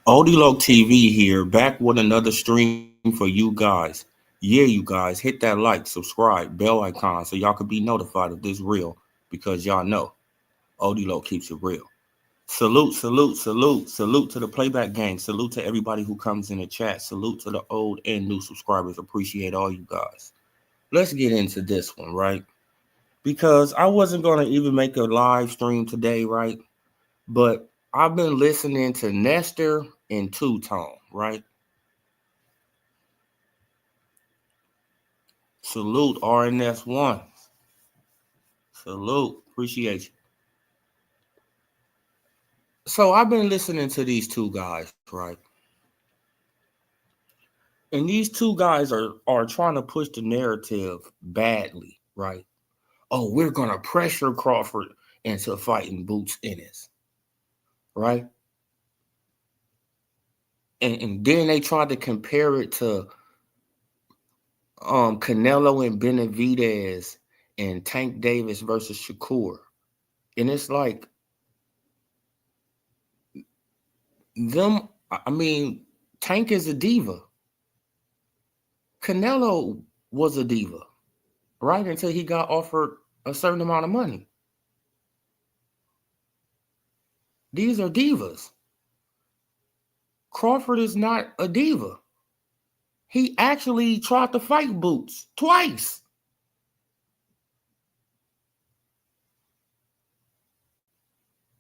Odilo TV here, back with another stream for you guys. Yeah, you guys, hit that like, subscribe, bell icon so y'all can be notified if this real because y'all know Odilo keeps it real. Salute, salute, salute, salute to the playback gang. Salute to everybody who comes in the chat. Salute to the old and new subscribers. Appreciate all you guys. Let's get into this one, right? Because I wasn't going to even make a live stream today, right? But I've been listening to Nestor and Two Tone, right? Salute RNS1. Salute. Appreciate you. So I've been listening to these two guys, right? And these two guys are trying to push the narrative badly, right? Oh, we're gonna pressure Crawford into fighting Boots Ennis, right? And then they tried to compare it to Canelo and Benavidez and Tank Davis versus Shakur. And it's like them, I mean, Tank is a diva. Canelo was a diva, right? Until he got offered a certain amount of money. These are divas. Crawford is not a diva. He actually tried to fight Boots twice.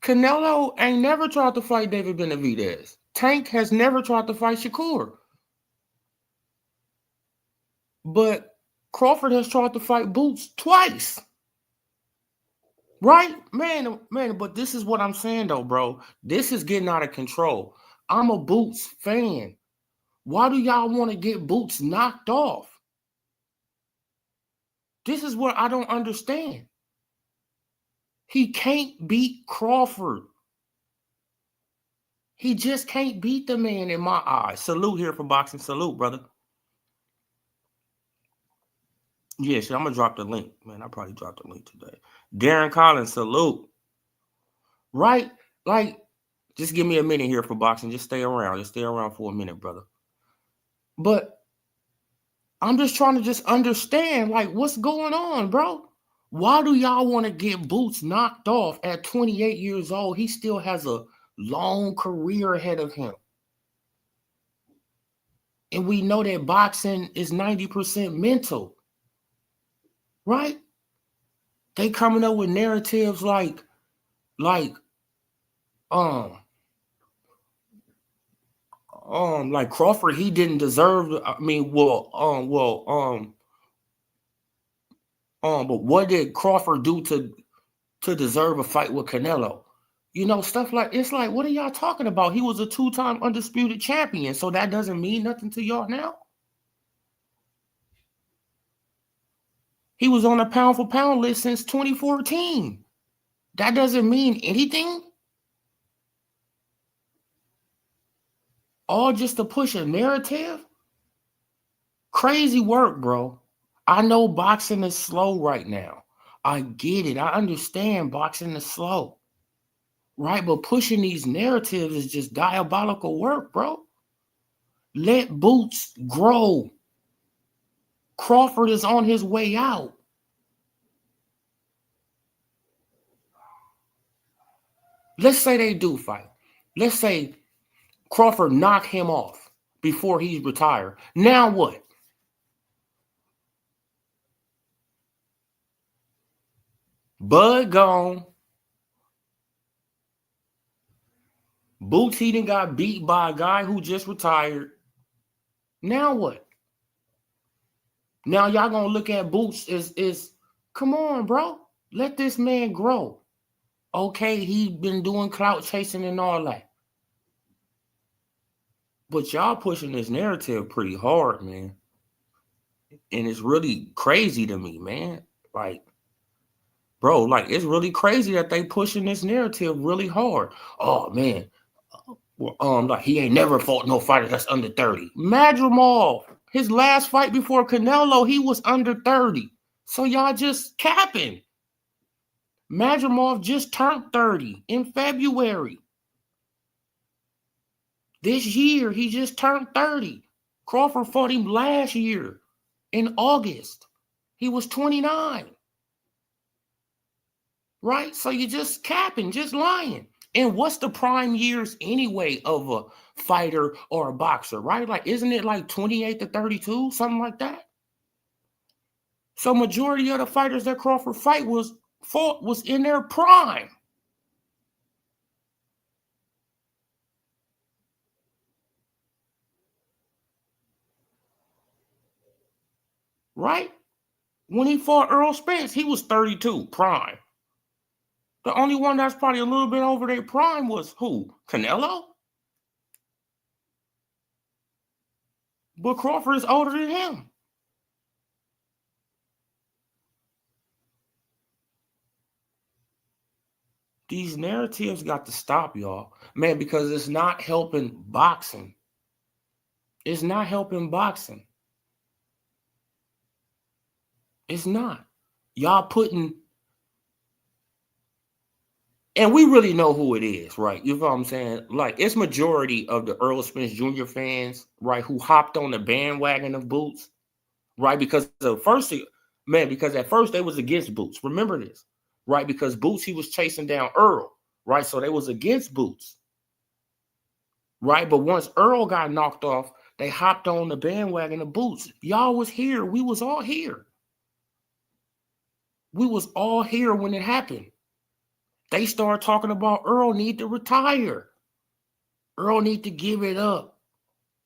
Canelo ain't never tried to fight David Benavidez. Tank has never tried to fight Shakur. But Crawford has tried to fight Boots twice. Right? Man, but this is what I'm saying though, bro. This is getting out of control. I'm a Boots fan. Why do y'all want to get Boots knocked off? This is what I don't understand. He can't beat Crawford. He just can't beat the man in my eyes. Salute here for boxing. Salute, brother. Yeah, shit, I'm gonna drop the link. Man, I probably dropped the link today. Darren Collins, salute. Right? Like, just give me a minute here for boxing. Just stay around. Just stay around for a minute, brother. But I'm just trying to just understand, like, what's going on, bro? Why do y'all want to get Boots knocked off at 28 years old? He still has a long career ahead of him. And we know that boxing is 90% mental, right? They coming up with narratives like, um, like Crawford, he didn't deserve. I mean, but what did Crawford do to deserve a fight with Canelo? You know, stuff like it's like, what are y'all talking about? He was a two-time undisputed champion, so that doesn't mean nothing to y'all now. He was on a pound for pound list since 2014. That doesn't mean anything. All just to push a narrative. Crazy work, bro. I know boxing is slow right now. I get it. I understand boxing is slow. Right? But pushing these narratives is just diabolical work, bro. Let Boots grow. Crawford is on his way out. Let's say they do fight. Let's say Crawford knock him off before he's retired. Now what? Bud gone. Boots he done got beat by a guy who just retired. Now what? Now y'all gonna look at Boots as come on, bro. Let this man grow. Okay, he been doing clout chasing and all that. But y'all pushing this narrative pretty hard, man. And it's really crazy to me, man. Like, bro, like it's really crazy that they pushing this narrative really hard. Oh man, like he ain't never fought no fighter that's under 30. Madrimov, his last fight before Canelo, he was under 30. So y'all just capping. Madrimov just turned 30 in February. This year, he just turned 30. Crawford fought him last year in August. He was 29. Right? So you're just capping, just lying. And what's the prime years anyway of a fighter or a boxer, right? Like, isn't it like 28 to 32, something like that? So majority of the fighters that Crawford fought was in their prime. Right? When he fought Earl Spence, he was 32, prime. The only one that's probably a little bit over their prime was who? Canelo? But Crawford is older than him. These narratives got to stop, y'all. Man, because it's not helping boxing. It's not helping boxing. It's not. Y'all putting, and we really know who it is, right? You know what I'm saying? Like, it's majority of the Earl Spence Jr. fans, right, who hopped on the bandwagon of Boots, right? Because at first they was against Boots. Remember this, right? Because Boots, he was chasing down Earl, right? So they was against Boots, right? But once Earl got knocked off, they hopped on the bandwagon of Boots. Y'all was here. We was all here. We was all here when it happened. They started talking about Earl need to retire. Earl need to give it up.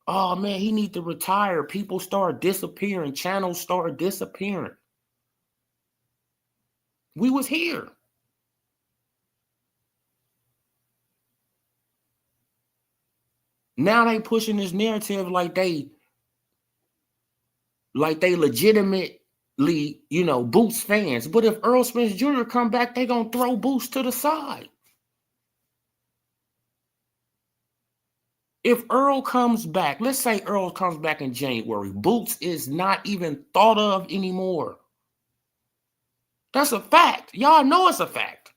Oh, man, he need to retire. People start disappearing. Channels start disappearing. We was here. Now they pushing this narrative like they legitimately, Boots fans. But if Earl Spence Jr. come back, they gonna throw Boots to the side. If Earl comes back, let's say Earl comes back in January, Boots is not even thought of anymore. That's a fact. Y'all know it's a fact.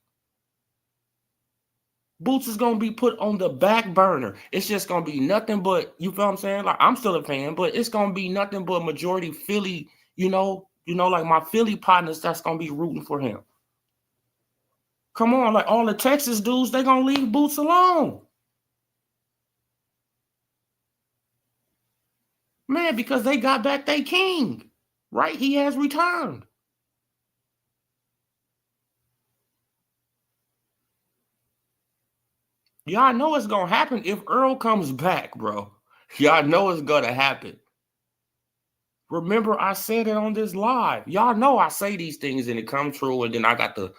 Boots is going to be put on the back burner. It's just going to be nothing but, you feel what I'm saying? Like, I'm still a fan, but it's going to be nothing but majority Philly, like my Philly partners that's going to be rooting for him. Come on, like all the Texas dudes, they going to leave Boots alone. Man, because they got back their king, right? He has returned. Y'all know it's going to happen if Earl comes back, bro. Y'all know it's going to happen. Remember, I said it on this live. Y'all know I say these things and it comes true, and then I got to,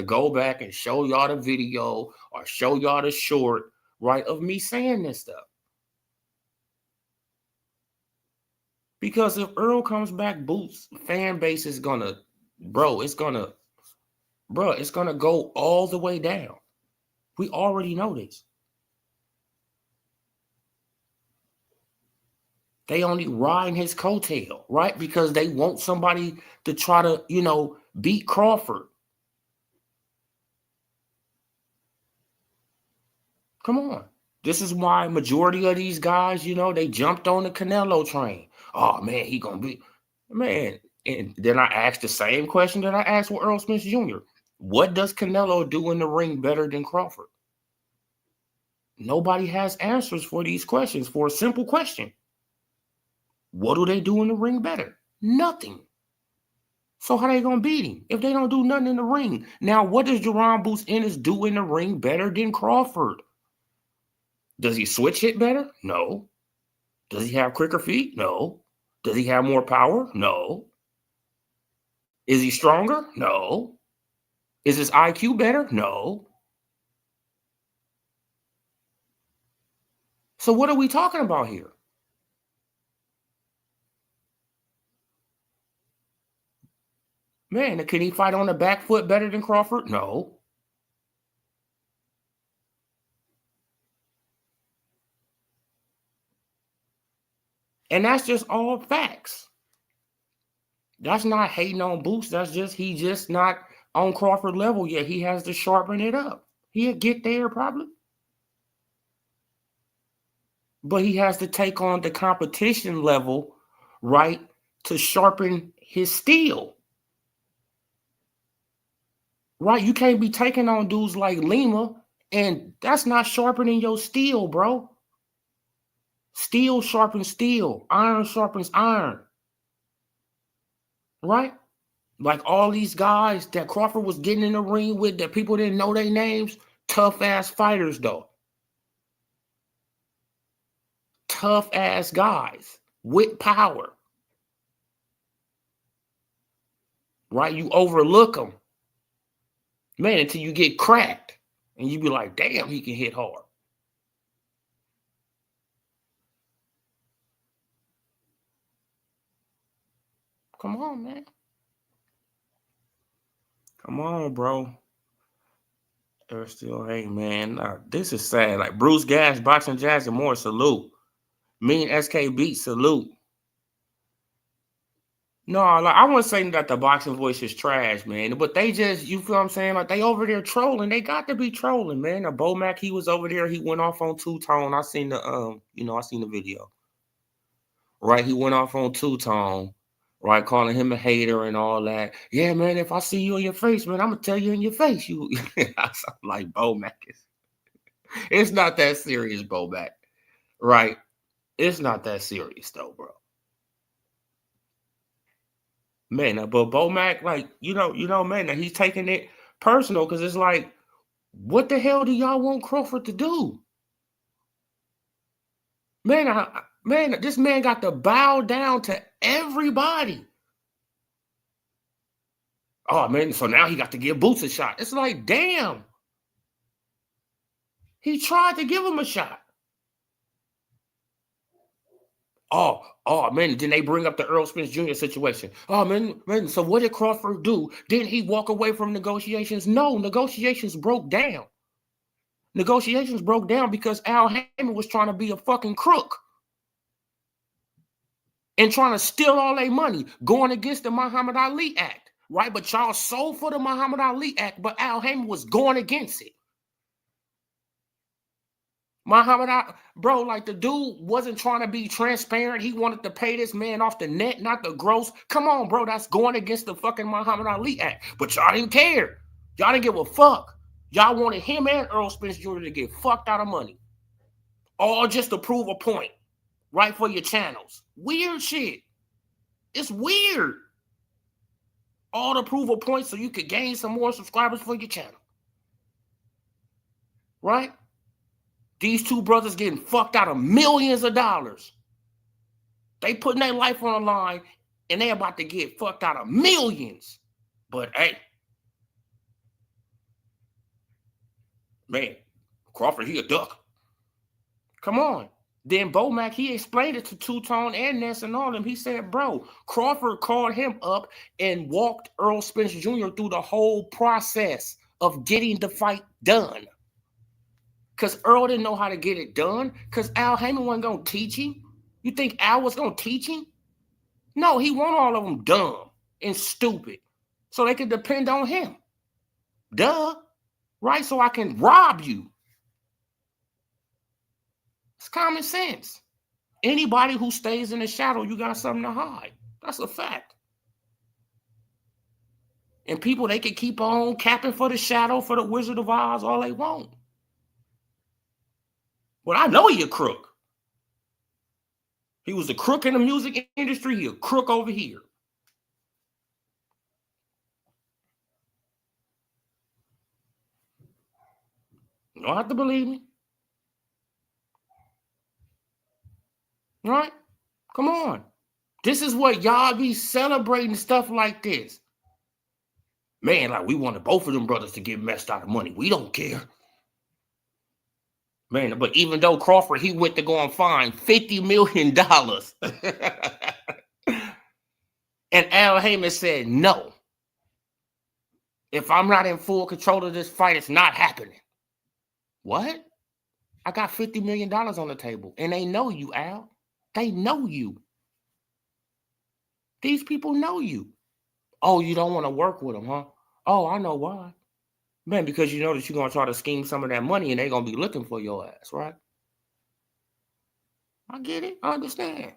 go back and show y'all the video or show y'all the short, right, of me saying this stuff. Because if Earl comes back, Boots fan base is gonna, it's gonna go all the way down. We already know this. They only riding his coattail, right? Because they want somebody to try to, beat Crawford. Come on. This is why majority of these guys, they jumped on the Canelo train. Oh, man, he going to be, man. And then I asked the same question that I asked with Earl Spence Jr. What does Canelo do in the ring better than Crawford? Nobody has answers for these questions, for a simple question. What do they do in the ring better? Nothing. So how they going to beat him if they don't do nothing in the ring? Now, what does Jerron Boots Ennis do in the ring better than Crawford? Does he switch hit better? No. Does he have quicker feet? No. Does he have more power? No. Is he stronger? No. Is his IQ better? No. So what are we talking about here? Man, can he fight on the back foot better than Crawford? No. And that's just all facts. That's not hating on Boots. That's just, he just not on Crawford level yet. He has to sharpen it up. He'll get there probably. But he has to take on the competition level, right, to sharpen his steel. Right? You can't be taking on dudes like Lima, and that's not sharpening your steel, bro. Steel sharpens steel. Iron sharpens iron. Right? Like all these guys that Crawford was getting in the ring with that people didn't know their names, tough ass fighters though. Tough ass guys with power. Right? You overlook them. Man, until you get cracked. And you be like, damn, he can hit hard. Come on, man. Come on, bro. There still, hey, man. This is sad. Like Bruce Gash, Boxing Jazz, and more, salute. Me and SK Beat, salute. No, like I wasn't saying that the boxing voice is trash, man. But they just, you feel what I'm saying? Like they over there trolling. They got to be trolling, man. Bomac, he was over there. He went off on Two-Tone. I seen the I seen the video. Right, he went off on Two-Tone, right, calling him a hater and all that. Yeah, man. If I see you in your face, man, I'm gonna tell you in your face. You, I'm like Bomac is. It's not that serious, Bomac. Right? It's not that serious though, bro. Man, but Bomac, like, man, he's taking it personal because it's like, what the hell do y'all want Crawford to do? Man, this man got to bow down to everybody. Oh, man, so now he got to give Boots a shot. It's like, damn. He tried to give him a shot. Oh, man, then they bring up the Earl Spence Jr. situation. Oh, man, so what did Crawford do? Didn't he walk away from negotiations? No, negotiations broke down. Negotiations broke down because Al Haymon was trying to be a fucking crook and trying to steal all their money, going against the Muhammad Ali Act, right? But y'all sold for the Muhammad Ali Act, but Al Haymon was going against it. Muhammad Ali, bro, like the dude wasn't trying to be transparent. He wanted to pay this man off the net, not the gross. Come on, bro, that's going against the fucking Muhammad Ali Act. But y'all didn't care. Y'all didn't give a fuck. Y'all wanted him and Earl Spence Jr. to get fucked out of money. All just to prove a point, right, for your channels. Weird shit. It's weird. All to prove a point so you could gain some more subscribers for your channel. Right? These two brothers getting fucked out of millions of dollars. They putting their life on the line and they about to get fucked out of millions. But hey, man, Crawford, he a duck. Come on. Then Bomac, he explained it to Two-Tone and Ness and all them. He said, bro, Crawford called him up and walked Earl Spence Jr. through the whole process of getting the fight done. Because Earl didn't know how to get it done. Because Al Haymon wasn't going to teach him. You think Al was going to teach him? No, he want all of them dumb and stupid. So they could depend on him. Duh. Right? So I can rob you. It's common sense. Anybody who stays in the shadow, you got something to hide. That's a fact. And people, they can keep on capping for the shadow, for the Wizard of Oz, all they want. Well, I know he a crook. He was a crook in the music industry. He a crook over here. You don't have to believe me. Right? Come on. This is what y'all be celebrating, stuff like this. Man, like we wanted both of them brothers to get messed out of money. We don't care. Man, but even though Crawford, he went to go and find $50 million. And Al Haymon said, no. If I'm not in full control of this fight, it's not happening. What? I got $50 million on the table. And they know you, Al. They know you. These people know you. Oh, you don't want to work with them, huh? Oh, I know why. Man, because you know that you're going to try to scheme some of that money and they're going to be looking for your ass, right? I get it. I understand.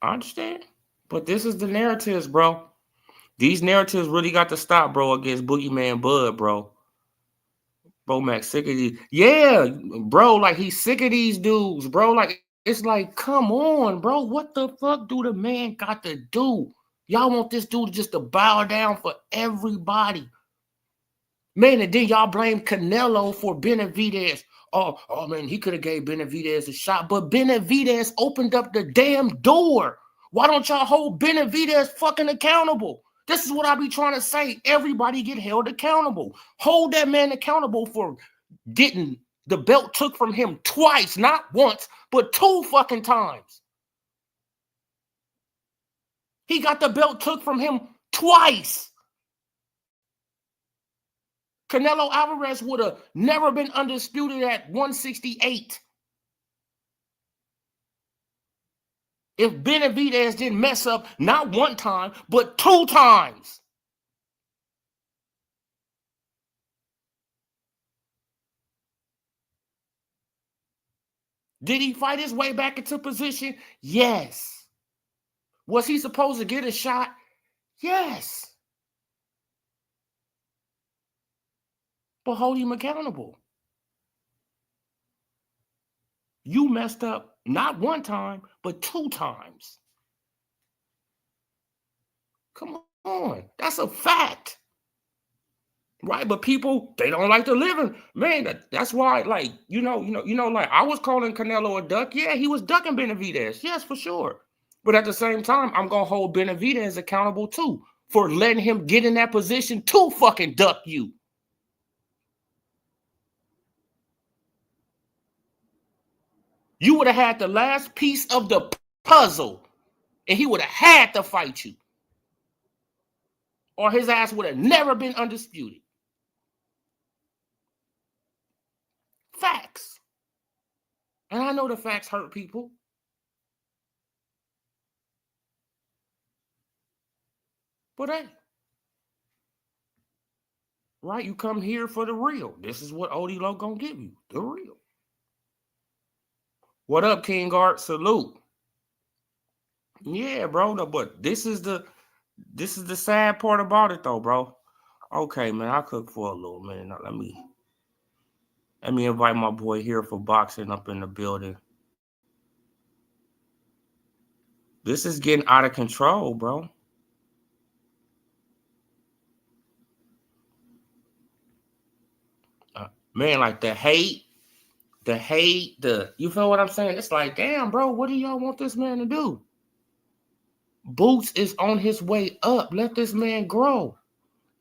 I understand. But this is the narratives, bro. These narratives really got to stop, bro, against Boogeyman Bud, bro. Bro, Max, sick of these. Yeah, bro, like he's sick of these dudes, bro. Like, it's like, come on, bro. What the fuck do the man got to do? Y'all want this dude just to bow down for everybody. Man, and then y'all blame Canelo for Benavidez. Oh man, he could have gave Benavidez a shot, but Benavidez opened up the damn door. Why don't y'all hold Benavidez fucking accountable? This is what I be trying to say. Everybody get held accountable. Hold that man accountable for getting the belt took from him twice, not once, but 2 fucking times. He got the belt took from him twice. Canelo Alvarez would have never been undisputed at 168 if Benavidez didn't mess up not 1 time, but 2 times. Did he fight his way back into position? Yes. Was he supposed to get a shot? Yes. But hold him accountable. You messed up not 1 time, but 2 times. Come on. That's a fact. Right, but people, they don't like to live in, man, that's why, like, like, I was calling Canelo a duck. Yeah, he was ducking Benavidez. Yes, for sure. But at the same time, I'm going to hold Benavidez accountable, too, for letting him get in that position to fucking duck you. You would have had the last piece of the puzzle, and he would have had to fight you. Or his ass would have never been undisputed. Facts. And I know the facts hurt people. But hey, right, you come here for the real. This is what Odie Low gonna give you, the real. What up, King Art? Salute. Yeah, bro. No, but this is the sad part about it, though, bro. Okay, man, I cook for a little minute. Now, let me invite my boy here for boxing up in the building. This is getting out of control, bro. Man, like the hate, you feel what I'm saying? It's like, damn, bro, what do y'all want this man to do? Boots is on his way up. Let this man grow.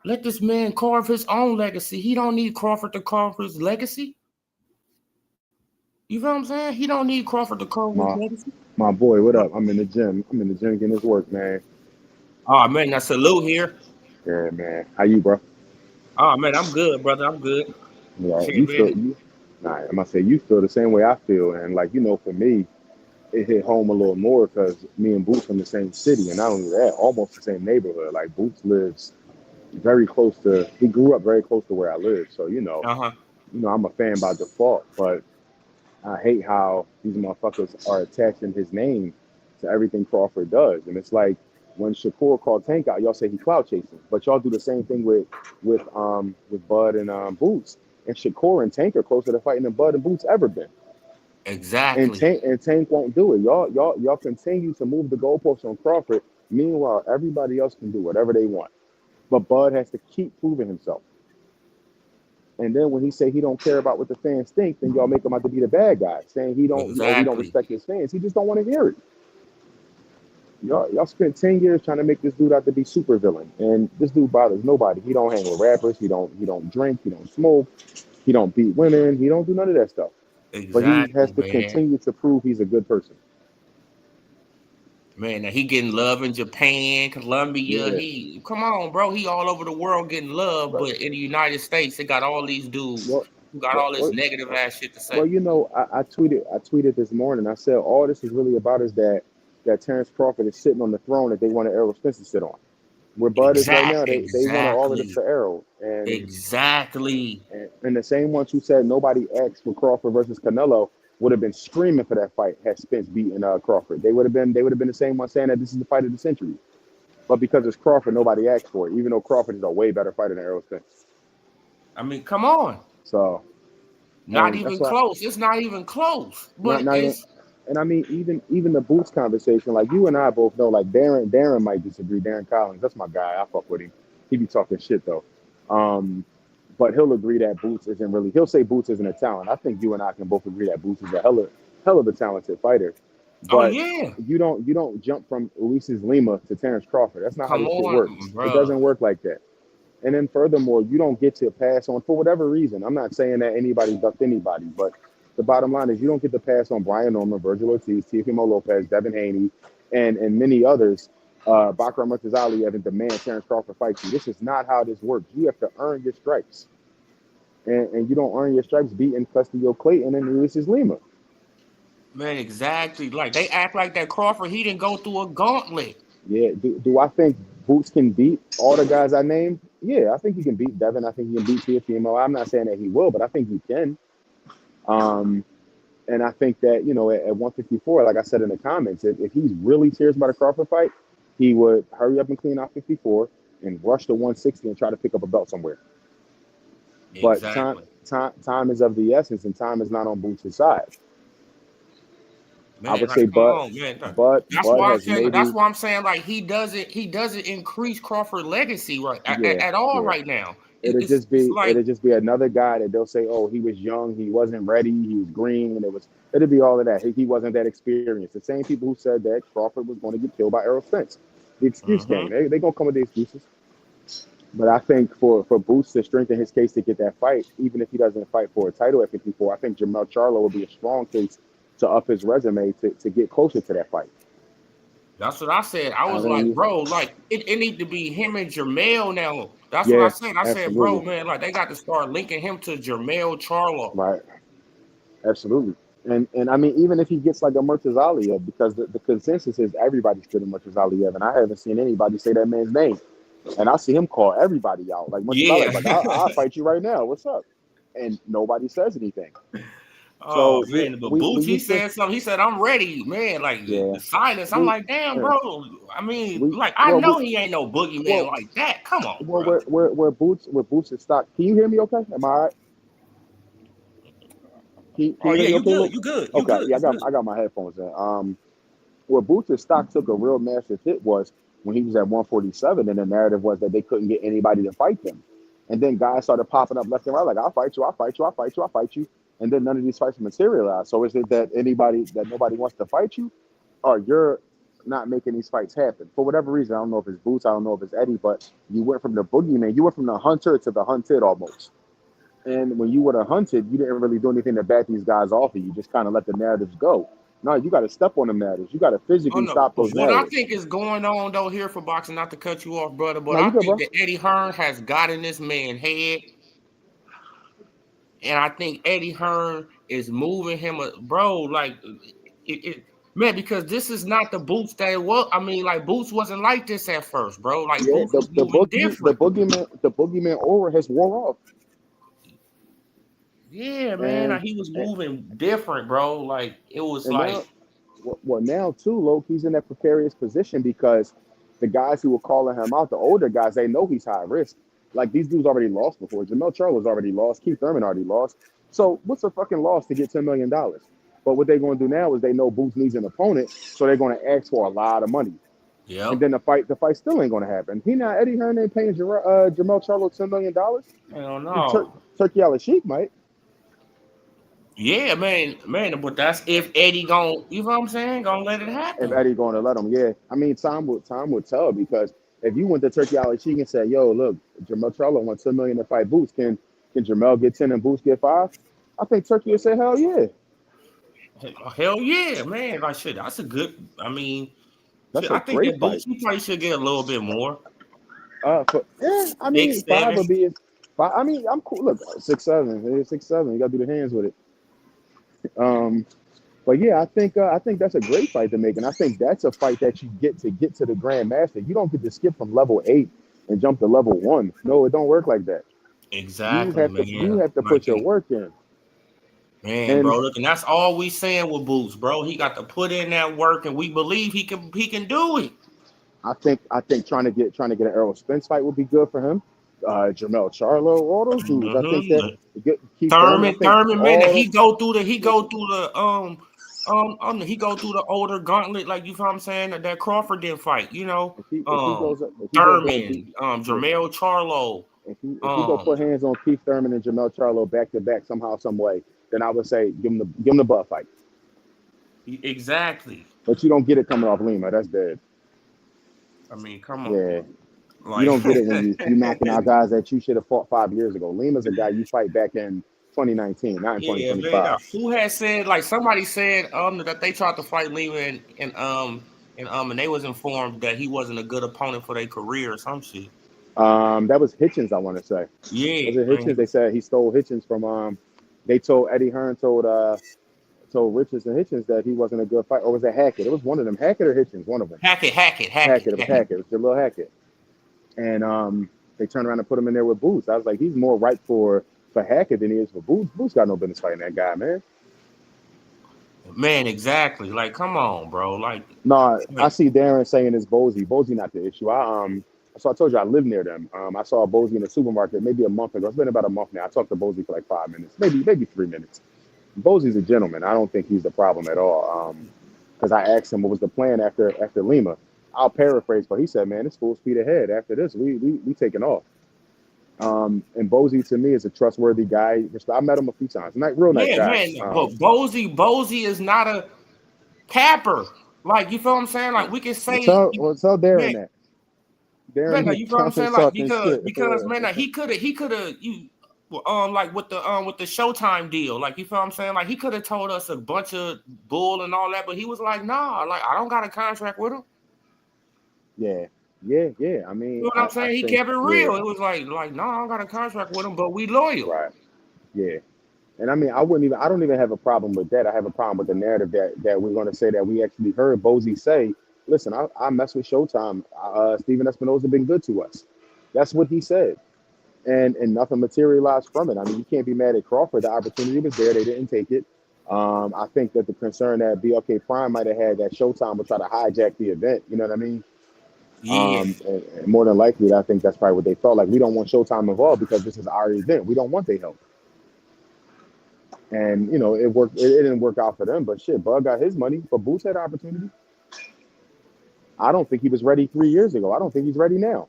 Let this man carve his own legacy. He don't need Crawford to carve his legacy. You feel what I'm saying? He don't need Crawford to carve his legacy. My boy, what up? I'm in the gym. Getting this work, man. Oh, man, I salute here. Yeah, man. How you, bro? Oh, man, I'm good, brother. I'm good. Yeah, I'm gonna say you feel the same way I feel, and like for me, it hit home a little more because me and Boots from the same city, and not only that, almost the same neighborhood. Like Boots lives very close to. He grew up very close to where I live, so I'm a fan by default. But I hate how these motherfuckers are attaching his name to everything Crawford does, and it's like when Shakur called Tank out, y'all say he clout chasing, but y'all do the same thing with Bud and Boots, and Shakur and Tank are closer to fighting than Bud and Boots ever been. Exactly. And Tank won't do it. Y'all continue to move the goalposts on Crawford. Meanwhile, everybody else can do whatever they want, but Bud has to keep proving himself. And then when he say he don't care about what the fans think, then y'all make him out to be the bad guy, saying he don't Exactly. respect his fans. He just don't want to hear it. Y'all spent 10 years trying to make this dude out to be super villain, and this dude bothers nobody. He don't hang with rappers. He don't drink. He don't smoke. He don't beat women. He don't do none of that stuff. But he has Exactly, to man. continue to prove he's a good person. Man, now he getting love in Japan, Colombia. Yeah. He come on, bro. He all over the world getting love, But but in the United States, they got all these dudes well, who got well, all this well, negative ass shit to say. well, I tweeted this morning. I said all this is really about is that Terrence Crawford is sitting on the throne that they want Errol Spence to sit on. Where Bud is right now, they wanted all of this Exactly. for Errol, and Exactly. And the same ones who said nobody asked for Crawford versus Canelo would have been screaming for that fight had Spence beaten Crawford. They would have been the same ones saying that this is the fight of the century. But because it's Crawford, nobody asked for it, even though Crawford is a way better fighter than Errol Spence. I mean, come on. So Not even close. It's not even close. But not even, and I mean, even the Boots conversation, like you and I both know, like Darren might disagree. Darren Collins, that's my guy. I fuck with him. He be talking shit though. But he'll agree that Boots isn't really. He'll say Boots isn't a talent. I think you and I can both agree that Boots is a hell of a talented fighter. But you don't jump from Ulises Lima to Terrence Crawford. That's not how this shit works. Bro. It doesn't work like that. And then furthermore, you don't get to pass on for whatever reason. I'm not saying that anybody ducked anybody, but the bottom line is you don't get to pass on Brian Norman, Virgil Ortiz, Teofimo Lopez, Devin Haney, and many others. Bakar Murtazali and demand Terrence Crawford fight you. This is not how this works. You have to earn your stripes. And you don't earn your stripes beating Castillo Clayton and Ulises Lima. Man, exactly. Like they act like that Crawford, he didn't go through a gauntlet. Yeah. Do I think Boots can beat all the guys I named? Yeah, I think he can beat Devin. I think he can beat Teofimo. I'm not saying that he will, but I think he can. And I think that, at 154, like I said in the comments, if he's really serious about a Crawford fight, he would hurry up and clean out 54 and rush to 160 and try to pick up a belt somewhere. Exactly. But time is of the essence, and time is not on Boots' side. Man, I would say, but that's why I'm saying like he doesn't increase Crawford legacy at all right now. It'll just be another guy that they'll say, oh, he was young, he wasn't ready, he was green, and it'll be all of that. He wasn't that experienced. The same people who said that Crawford was going to get killed by Errol Spence. The excuse game. They're gonna come with the excuses. But I think for Boots to strengthen his case to get that fight, even if he doesn't fight for a title at 54, I think Jermell Charlo will be a strong case to up his resume to get closer to that fight. That's what I said. I was like, bro, like it need to be him and Jermell now. That's what I said. I said, bro, man, like they got to start linking him to Jermell Charlo. Right. Absolutely. And I mean, even if he gets like a Murtazaliev, because the consensus is everybody's good at Murtazaliev, and I haven't seen anybody say that man's name. And I see him call everybody out. Like Murtazaliev, like I'll fight you right now. What's up? And nobody says anything. Oh man, but Boots, he said something. He said, "I'm ready, man." Like the silence. I'm like, damn, bro. I mean, I know he ain't no boogeyman like that. Come on. Well, where Boots is stock. Can you hear me? Okay, am I all right? You good. You good. Okay, yeah, I got my headphones in. Where Boots' stock took a real massive hit was when he was at 147, and the narrative was that they couldn't get anybody to fight them. And then guys started popping up left and right, like, I'll fight you, I'll fight you, I'll fight you, I'll fight you. And then none of these fights materialize. So is it that nobody wants to fight you, or you're not making these fights happen for whatever reason? I don't know if it's Boots, I don't know if it's Eddie, but you went from the boogeyman, you went from the hunter to the hunted almost. And when you were the hunted, you didn't really do anything to bat these guys off of you. Just kind of let the narratives go. No, you got to step on the narratives. You got to physically stop those narratives. What I think is going on though here for boxing, not to cut you off, brother, but I think that Eddie Hearn has got in this man's head. And I think Eddie Hearn is moving him, bro. Like, man, because this is not the Boots that was. I mean, like Boots wasn't like this at first, bro. Like Boots was moving different. The boogeyman aura has worn off. Yeah, man, he was moving different, bro. Like it was like. Now too, Loki's in that precarious position because the guys who were calling him out, the older guys, they know he's high risk. Like, these dudes already lost before. Jermell Charlo's already lost. Keith Thurman already lost. So what's a fucking loss to get $10 million? But what they're going to do now is they know Boots needs an opponent, so they're going to ask for a lot of money. Yeah. And then the fight still ain't going to happen. Eddie Hearn ain't paying Jermell Charlo $10 million. I don't know. Turkey Al-Sheikh might. Yeah, man, but that's if Eddie gonna, you know what I'm saying, gonna let it happen. If Eddie gonna let him, yeah. I mean, time will tell, because if you went to Turkey Al-Sheikh and said, yo, look, Jermell Charlo wants $10 million to fight Boots, can Jermell get 10 and Boots get 5? I think Turkey would say, hell yeah. Hell yeah, man. Like, shit, that's a good, I mean, I think that Boots, you probably should get a little bit more. I mean, 5 would be, I mean, I'm cool. Look, 6'7", 6'7", you gotta do the hands with it. But yeah, I think that's a great fight to make, and I think that's a fight that you get to the Grandmaster. You don't get to skip from level 8 and jump to level 1. No, it don't work like that. Exactly, You man. have to Like, put your work in. man, And bro, look, and that's all we saying with Boots, bro. He got to put in that work, and we believe he can do it. I think trying to get an Errol Spence fight would be good for him. Jamel Charlo, all those dudes. I think that Mm-hmm. get Keith Thurman. I Thurman, think Thurman, man, all he go through the older gauntlet, like you feel what I'm saying, that Crawford didn't fight, if he goes there and beat Thurman, yeah, Jermell Charlo, if he go put hands on Keith Thurman and Jamel Charlo back to back somehow some way, then I would say give him the butt fight. exactly. But you don't get it coming off Lima. That's dead. I mean, come on, Yeah, you like, don't get it when you knocking out guys that you should have fought 5 years ago. Lima's a guy you fight back in 2019, not in yeah, man. 2025. Who had said, like, somebody said that they tried to fight Lima and they was informed that he wasn't a good opponent for their career or some shit. That was Hitchens, I want to say. Yeah, Was it man. Hitchens? They said he stole Hitchens from. They told Eddie Hearn told Richards and Hitchens that he wasn't a good fighter. Or was it Hackett? It was one of them. Hackett or Hitchens, one of them. Hackett. It was Hackett. It was Jalil Hackett. And they turned around and put him in there with Boots. I was like, he's more ripe for Hackett than he is for Boots. Boots got no business fighting that guy, man. Man, exactly. Like, come on, bro. No, I Like, see Darren saying it's Bozy. Bozy not the issue. So I told you I live near them. I saw Bozy in the supermarket maybe a month ago. It's been about a month now. I talked to Bozy for like 5 minutes, maybe 3 minutes. Bozy's a gentleman. I don't think he's the problem at all. Because I asked him what was the plan after Lima. I'll paraphrase, but he said, "Man, it's full speed ahead. After this, we taking off." And Bozy to me is a trustworthy guy. I met him a few times. Real nice yeah, guy. man. But Bozy is not a capper. Like, you feel what I'm saying? Like, we can say, Tell Darren man, that. Darren, man, he you feel what I'm saying? Like, talking because shit. because man, like, he could have you like with the Showtime deal. Like, you feel what I'm saying? Like, he could have told us a bunch of bull and all that, but he was like, nah, like, I don't got a contract with him. Yeah. I You mean, know what I'm I saying? He think, kept it yeah, real. It was like, no, I don't got a contract with him, but we loyal. right. Yeah. And I mean, I don't even have a problem with that. I have a problem with the narrative that we're going to say that we actually heard Bozy say, listen, I mess with Showtime. Steven Espinoza been good to us. That's what he said. And nothing materialized from it. I mean, you can't be mad at Crawford. The opportunity was there. They didn't take it. I think that the concern that BLK Prime might have had that Showtime would try to hijack the event. You know what I mean? Yeah. And more than likely, I think that's probably what they felt like. We don't want Showtime involved because this is our event. We don't want their help. And it worked. It didn't work out for them. But shit, Bud got his money. But Boots had the opportunity. I don't think he was ready 3 years ago. I don't think he's ready now.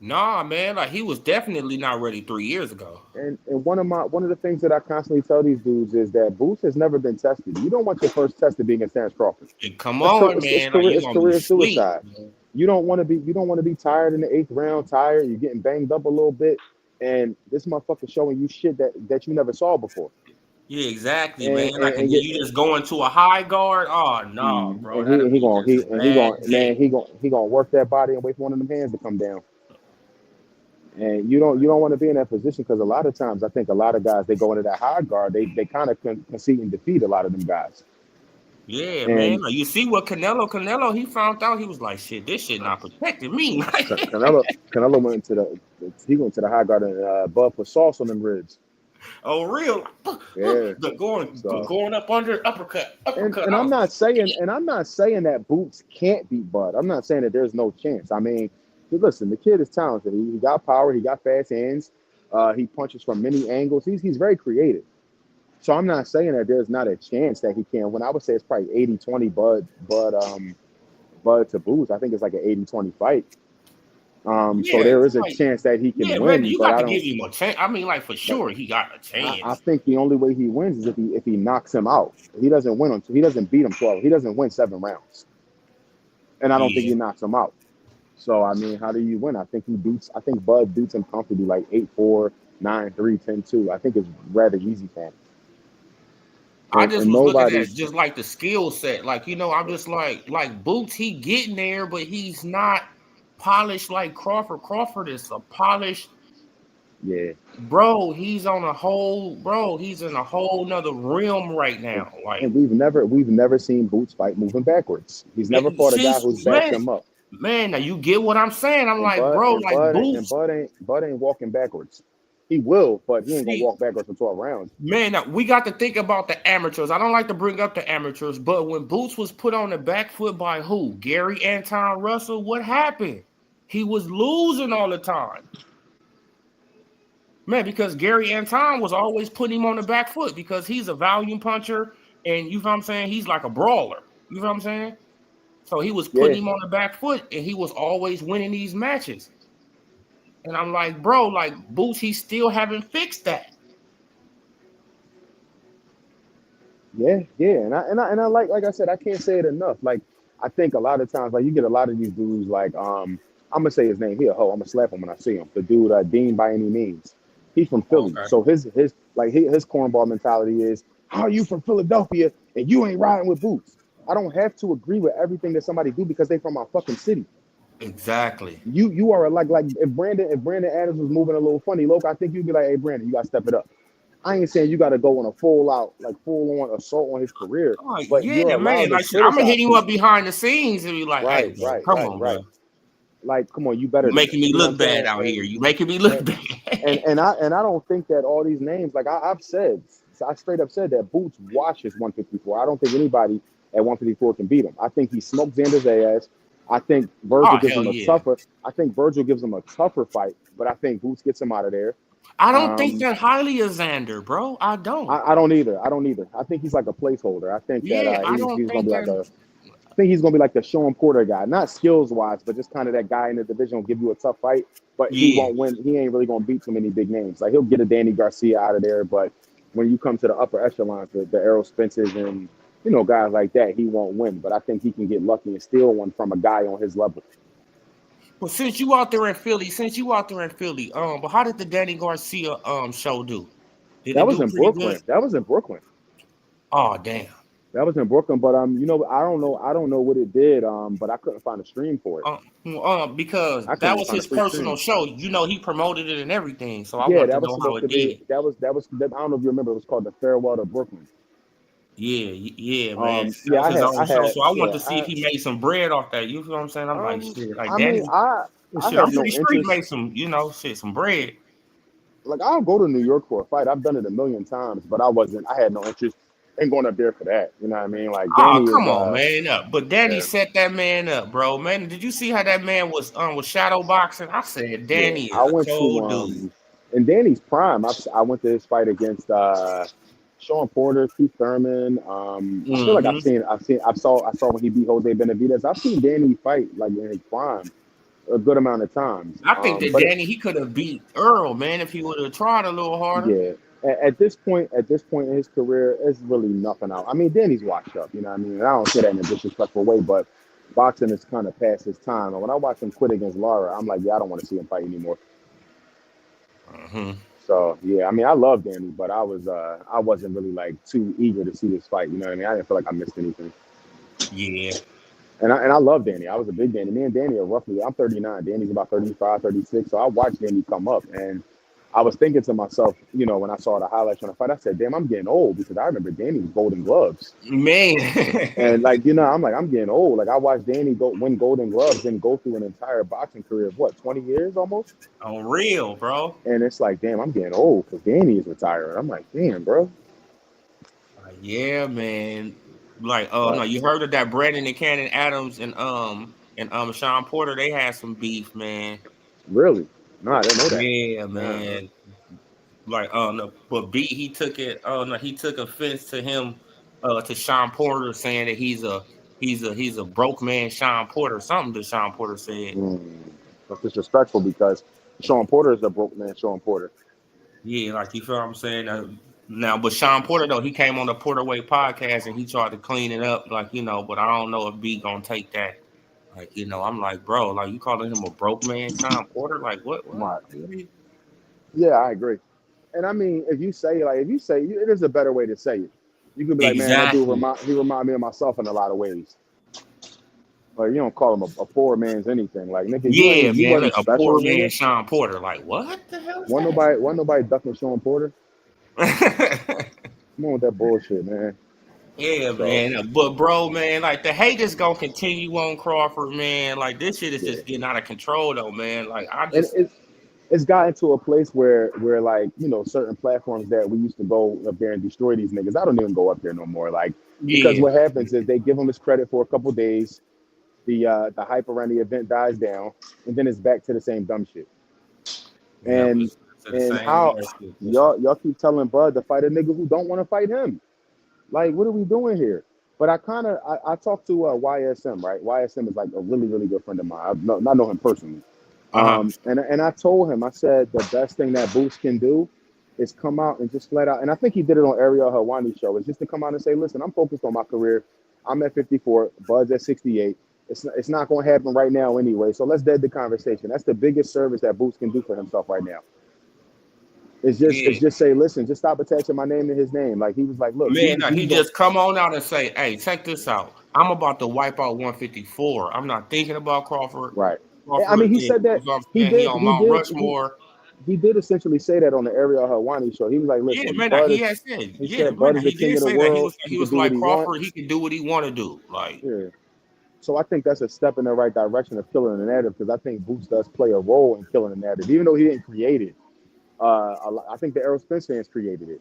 Nah, man, like, he was definitely not ready 3 years ago. And one of the things that I constantly tell these dudes is that Boots has never been tested. You don't want your first test to be against Terrence Crawford. And come on, man, like, you It's gonna be career sweet. suicide. You don't want to be tired in the 8th round. Tired. You're getting banged up a little bit, and this motherfucker showing you shit that you never saw before. Yeah, exactly, man. Like, And and then you just go into a high guard. Oh no, bro, that'll he be going just a bad day. he gonna work that body and wait for one of them hands to come down. And you don't want to be in that position because a lot of times I think a lot of guys they go into that high guard they kind of concede and defeat a lot of them guys. Yeah, man. And Like, you see what Canelo, he found out. He was like, shit, this shit not protecting me. Canelo went to the high guard and Bud put sauce on them ribs. Oh, real? Yeah. Going up under uppercut. And I'm not saying that Boots can't beat Bud. I'm not saying that there's no chance. I mean, listen, the kid is talented. He got power. He got fast hands. He punches from many angles. He's very creative. So I'm not saying that there's not a chance that he can. When I would say it's probably 80-20 Bud to Boots, I think it's like an 80-20 fight. So there is a chance that he can win. Man, you but got I to don't. give him a chance. I mean, like, for sure, he got a chance. I think the only way he wins is if he knocks him out. He doesn't beat him 12. He doesn't win 7 rounds. And I don't think he knocks him out. So I mean, how do you win? I think Bud beats him comfortably like 8-4, 9-3, 10-2. I think it's rather easy for him. I just was looking at just like the skill set. Like, I'm just like Boots, he getting there, but he's not polished like Crawford. Crawford is a polished. Yeah. Bro, he's in a whole nother realm right now. Like, and we've never seen Boots fight moving backwards. He's never fought a guy who's backed him up. Man, now you get what I'm saying. I'm like, bro, like Boots. Bud ain't walking backwards. He will, but he ain't gonna See, walk backwards for 12 rounds. man, now, we got to think about the amateurs. I don't like to bring up the amateurs, but when Boots was put on the back foot by who? Gary Anton Russell. What happened? He was losing all the time. Man, because Gary Anton was always putting him on the back foot because he's a volume puncher, and you know what I'm saying? He's like a brawler. You know what I'm saying? So he was Yeah, putting him on the back foot, and he was always winning these matches. And I'm like, bro, like Boots, he still haven't fixed that. yeah, and I like I said, I can't say it enough. Like I think a lot of times, like you get a lot of these dudes, like I'm gonna say his name here. I'm gonna slap him when I see him. The dude, Dean by any means. He's from Philly, Okay. so his cornball mentality is, how are you from Philadelphia and you ain't riding with Boots? I don't have to agree with everything that somebody do because they from my fucking city. Exactly. You are like if Brandon Adams was moving a little funny, look, I think you'd be like, hey Brandon, you gotta step it up. I ain't saying you got to go on a full on assault on his career, Oh, but you're yeah, man. allowed to Like, I'm gonna hit criticize him up people. behind the scenes and be like, "Hey, Right, bro, right, come right, on, right. bro. Like, come on, you better You than that. making me You know what look I'm bad saying? out here. You making me look And bad." I don't think that all these names, like I've said, I straight up said that Boots washes 154. I don't think anybody at 154 can beat him. I think he smoked Xander's ass. I think Virgil Oh, gives hell him a yeah. tougher. I think Virgil gives him a tougher fight, but I think Boots gets him out of there. I don't think Um, that highly of Xander, bro. I don't. I don't either. I don't either. I think he's like a placeholder. I think that Yeah, I don't he's gonna think be like that. a. I think he's gonna be like the Sean Porter guy, not skills wise, but just kind of that guy in the division will give you a tough fight, but he Yeah. won't win. He ain't really gonna beat too many big names. Like he'll get a Danny Garcia out of there, but when you come to the upper echelons, the Errol Spences and guys like that, he won't win. But I think he can get lucky and steal one from a guy on his level. Well, since you out there in Philly, but how did the Danny Garcia show do? Did That it was do in pretty good? Brooklyn. That was in Brooklyn. Oh, damn. That was in Brooklyn. But I don't know what it did. But I couldn't find a stream for it. Because I that couldn't even was find a his free personal stream. show. You know, he promoted it and everything. So I Yeah, wanted to that was know how supposed it to be. did. That, I don't know if you remember. It was called the Farewell to Brooklyn. Yeah, man. That Yeah, was I his had, own I show. had, So I wanted yeah, to see if he made some bread off that. You feel what I'm saying? I'm like, shit. Like I mean, Danny, I shit. have I'm no pretty sure he interest. made some, some bread. Like, I'll go to New York for a fight. I've done it a million times, but I had no interest in going up there for that. You know what I mean? Like, Oh, Danny is, come on, man. But Danny yeah, set that man up, bro. Man, did you see how that man was shadow boxing? I said yeah. Danny is I a went to, cold dude. in Danny's prime, I went to his fight against, Sean Porter, Keith Thurman. I feel like Hmm I saw when he beat Jose Benavidez. I've seen Danny fight like in his prime a good amount of times. I think that But Danny he could have beat Earl, man, if he would have tried a little harder. yeah, at this point in his career, it's really nothing out. I mean, Danny's washed up. You know what I mean? And I don't say that in a disrespectful way, but boxing is kind of past his time. And when I watch him quit against Lara, I'm like, yeah, I don't want to see him fight anymore. Hmm So yeah, I mean, I love Danny, but I wasn't really like too eager to see this fight. You know what I mean? I didn't feel like I missed anything. Yeah. And I love Danny. I was a big Danny. Me and Danny are roughly, I'm 39. Danny's about 35, 36. So I watched Danny come up. And I was thinking to myself, when I saw the highlights from the fight, I said, damn, I'm getting old because I remember Danny was Golden Gloves. Man. And like, I'm like, I'm getting old. Like I watched Danny win Golden Gloves and go through an entire boxing career of what, 20 years almost? On real, bro. And it's like, damn, I'm getting old because Danny is retiring. I'm like, damn, bro. Yeah, man. Like, oh no, But you heard of that Brandon and Cannon Adams and Sean Porter? They had some beef, man. really? No, I didn't know that. Yeah, Uh, man. Like, oh no, but B he took it. Oh no, he took offense to him, to Sean Porter saying that he's a broke man, Sean Porter. Something that Sean Porter said. that's disrespectful because Sean Porter is a broke man, Sean Porter. Yeah, like you feel what I'm saying. Now, but Sean Porter though, he came on the Porter Way podcast and he tried to clean it up, like but I don't know if B gonna take that. Like I'm like, bro, like you calling him a broke man, Sean Porter? Like what? What? Right. Like, what are you- Yeah, I agree. And I mean, if you say it is a better way to say it. You could be like, man, that dude Exactly. remind me of myself in a lot of ways. Like you don't call him a poor man's anything. Like nigga, Yeah, you man, wasn't like a special, poor man, nigga. Sean Porter. Like what the hell is Wasn't nobody ducking Sean Porter. that? Come on with that bullshit, man. Yeah, So man. But bro, man, like the hate is gonna continue on Crawford, man. Like this shit is yeah, just getting out of control, though, man. Like I and just, it's gotten to a place where like, you know, certain platforms that we used to go up there and destroy these niggas. I don't even go up there no more. Like, because Yeah, what happens is they give him his credit for a couple days. The hype around the event dies down, and then it's back to the same dumb shit. yeah, And it's the and same how old shit. y'all keep telling Bud to fight a nigga who don't want to fight him. Like, what are we doing here? But I talked to YSM, right? YSM is like a really, really good friend of mine. I know him personally. Uh-huh. And I told him, I said the best thing that Boost can do is come out and just flat out, and I think he did it on Ariel Helwani's show, is just to come out and say, listen, I'm focused on my career. I'm at 54, Bud's at 68. It's not going to happen right now anyway. So let's dead the conversation. That's the biggest service that Boost can do for himself right now. It's Yeah. just say, listen, just stop attaching my name to his name. Like, he was like, look, Man, he's he going just come on out and say, hey, check this out. I'm about to wipe out 154. I'm not thinking about Crawford. right. I Crawford mean, he is, said that you know what I'm he saying? He did on he Mount did Rushmore. he did essentially say that on the Ariel Helwani show. He was like, Yeah, listen, man, Bud he is, had said, he yeah, said man, Bud is the he king did of the say that. world. He He can was do what like he Crawford, wants. he can do what he want to do. Like, Yeah. So I think that's a step in the right direction of killing the narrative, because I think Boots does play a role in killing the narrative, even though he didn't create it. I think the Errol Spence fans created it.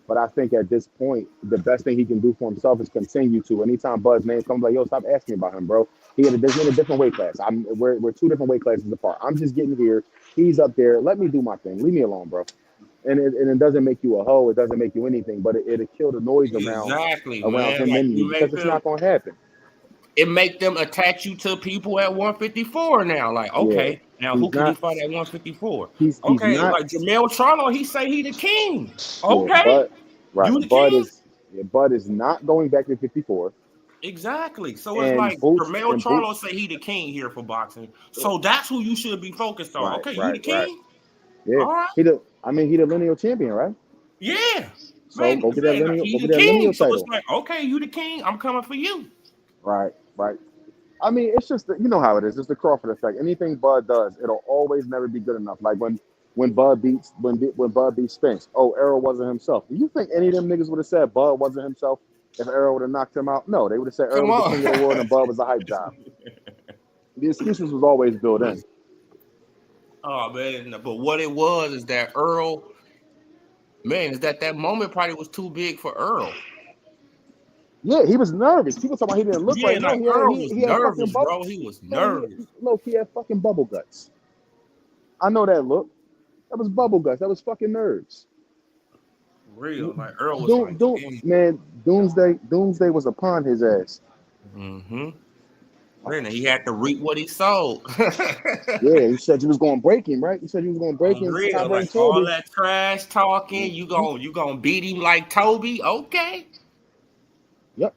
But I think at this point, the best thing he can do for himself is continue to. Anytime Bud's name comes, like, yo, stop asking about him, bro. There's in a different weight class. We're two different weight classes apart. I'm just getting here. He's up there. Let me do my thing. Leave me alone, bro. And it doesn't make you a hoe. It doesn't make you anything. But it'll kill the noise exactly, around man. him Like, and you, you because make it's them, not gonna happen. it make them attach you to people at 154 now. Like, Yeah, okay, now who he's can he not. fight at 154? He's Okay, not. like Jamel Charlo, he say he the king. Yeah, Okay, but right, you the king? Bud is not going back to 54. Exactly. So it's And like Boots Jamel and Charlo Boots. say he the king here for boxing. So that's who you should be focused on. Right, Okay, you right, the right. king? Yeah, All right. he the lineal champion, right? Yeah. So go get that lineal, He go the get that lineal king. So it's title. like, okay, you the king. I'm coming for you. Right, right. I mean, it's just you know how it is. It's the Crawford effect. Anything Bud does, it'll always never be good enough. Like when Bud beats Spence. Oh, Errol wasn't himself. Do you think any of them niggas would have said Bud wasn't himself if Errol would have knocked him out? No, they would have said Errol Come was the on. king of the world and Bud was a hype job. The excuses was always built in. Oh man, but what it was is that Earl, man, is that moment probably was too big for Earl. Yeah, he was nervous. People talking about he didn't look Yeah, right. No, like Earl was he had fucking nervous, bubble. bro. He was Man, nervous. he had fucking bubble guts. I know that look. That was bubble guts. That was fucking nerves. Real. Like Earl was Doom, like, Doom, man, Doomsday was upon his ass. mm-hmm. Man, he had to reap what he sowed. Yeah, he said you was going to break him, right? He said you was going to break him. Real, Top like rank all Toby. that trash talking, you gonna beat him like Toby? Okay. Yep.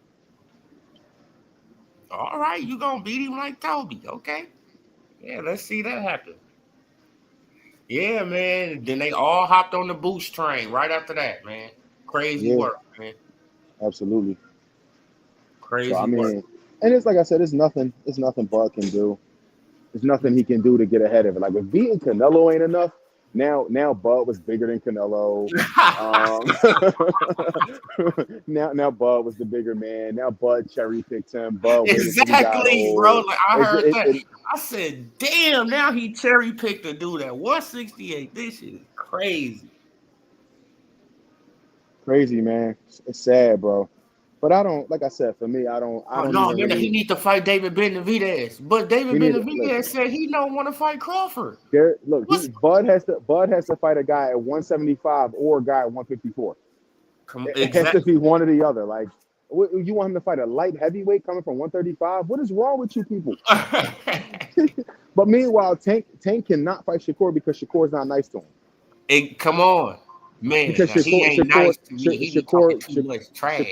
All right, you gonna beat him like Toby? Okay. Yeah, let's see that happen. Yeah, man. Then they all hopped on the boost train right after that, man. Crazy Yeah, work, man. absolutely. So I Crazy work. mean, and it's like I said, it's nothing. It's nothing Bud can do. There's nothing he can do to get ahead of it. Like if beating Canelo ain't enough, now Bud was bigger than Canelo. Um, now Bud was the bigger man. Now Bud cherry picked him. Bud waited till he got Exactly, bro. old. Like I It's, heard it, that. it, I said, damn, now he cherry picked a dude at 168. This shit is crazy. crazy, man. It's sad, bro. But I don't, like I said, for me, I Oh don't no, even man, he really. need to fight David Benavidez. But He David need Benavidez listen. said he don't want to fight Crawford. Look, What's Bud has to fight a guy at 175 or a guy at 154. It has to exactly be one or the other. Like, you want him to fight a light heavyweight coming from 135? What is wrong with you people? But meanwhile, Tank cannot fight Shakur because Shakur is not nice to him. Come on, man. Because Now, he ain't nice to me. He be talking too much trash.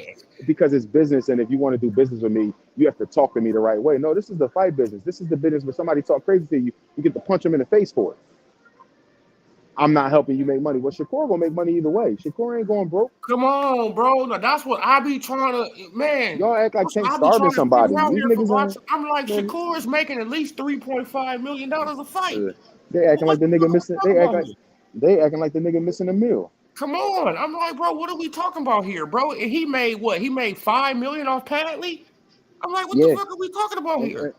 Because it's business, and if you want to do business with me, you have to talk to me the right way. No, this is the fight business. This is the business where somebody talk crazy to you, you get to punch them in the face for it. I'm not helping you make money. Well, Shakur gonna make money either way. Shakur ain't going broke. Come on, bro. Now, that's what I be trying to, man. Y'all act like That's what Tank I be starving trying to figure somebody. out These here for niggas ain't, boxing. I'm like, man. Shakur is making at least $3.5 million a fight. They acting like What the the nigga fuck are we missing. talking about here? They acting like the nigga missing a meal. Come on. I'm like, bro, what are we talking about here, bro? And he made what? He made $5 million off Padley? I'm like, what the Yeah, fuck are we talking about and, here?